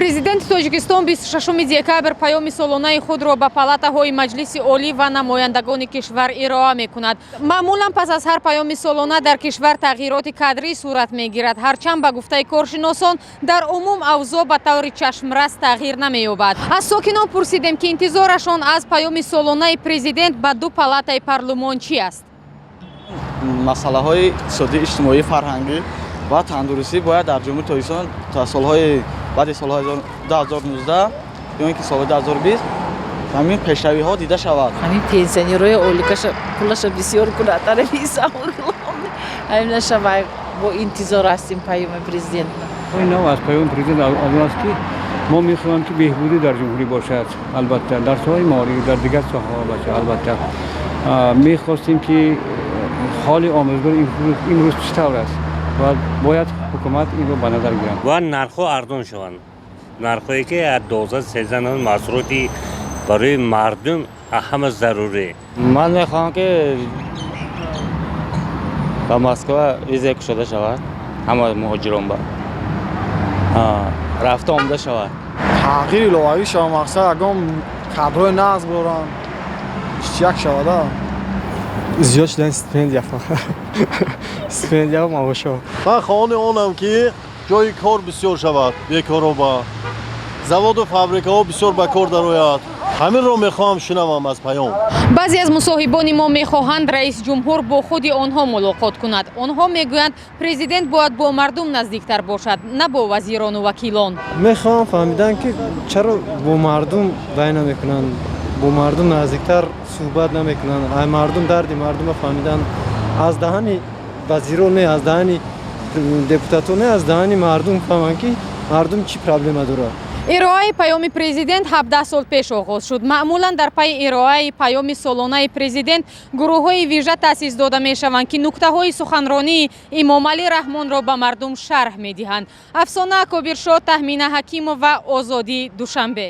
Президенти Тоҷикистон 26 декабр паёми солонаи худро ба палатаҳои Маҷлиси олӣ ва намояндагони кишвар ироа мекунад. Маъмулан пас аз ҳар паёми солона дар кишвар тағйироти кадрӣ сурат мегирад. Ҳарчанд ба гуфтаи коршиносон дар умум авзо ба таври чашмрас тағйир намеёбад. Аз сокинон пурсидем, ки интизорашон аз паёми солонаи президент ба ду палатаи парлумон чи аст. Масъалаҳои иқтисодӣ, иҷтимоӣ, фарҳангӣ ва тандурустӣ бояд дар ҷумҳурии Тоҷикистон то солҳои баъди солҳои 2019 ё ин ки соли 2020 ҳамин пешравиҳо дида шавад. Ҳамин пенсионерҳои оликаша пулаша бисёр кунатара мисавр. Ҳамин шава бо интизор ҳастем паёми президентна. Нав аз паёми президент он аст ки мо мехоҳем ки беҳбудӣ дар ҷумҳурӣ бошад. Албатта дар соҳаи молӣ, дар дигар соҳаҳо бошад. Албатта мехостем ки ҳоли омӯзгор имрӯз чӣ тавр аст ва бояд ҳукумат инро ба назар гирад ва нархҳо арзон шаванд. Нархҳое ки аз 12-13 маҳсулоти барои мардум ҳама зарурӣ. Ман мехоҳам ки ба Москва виза кушода шавад, ҳама муҳоҷирон ба рафта омада шавад. Тағйири иловавӣ шава, мақсад ягон кадрҳои нағз боранд, чиак шавада. زیاد شدن استپندیا فقط استپندیا و معاشا. من خواهان آنم که جای کار بسیار شود، بیکارا با заводу фабрикаҳо бисёр ба кор дарояд. Ҳаминро мехоҳам шунавам аз паём. Баъзе аз мусоҳибони мо мехоҳанд раис ҷумҳур бо худи онҳо мулоқот кунад. Онҳо мегӯянд президент бояд бо мардум наздиктар бошад, на бо вазирону вакилон. میخوام فهمیدن که چرا با مردم رای نمیکنن، با مردم نزدیکتر صحبت نمیکنن. ای مردم درد مردم فهمیدن از دهن وزیران نه، از دهن депутатон не, از دهن مردم فهمن که مردم چی پرابلم داره. ироаи паёми президент 17 сол пеш оғоз шуд. Маъмулан дар пайи ироаи паёми солонаи президент гурӯҳҳои вижа таъсис дода мешаванд, ки нуктаҳои суханронии Имомалӣ Раҳмонро ба мардум шарҳ медиҳанд. Афсона Кобиршод, Тахмина Ҳакимова, Озодӣ, Душанбе.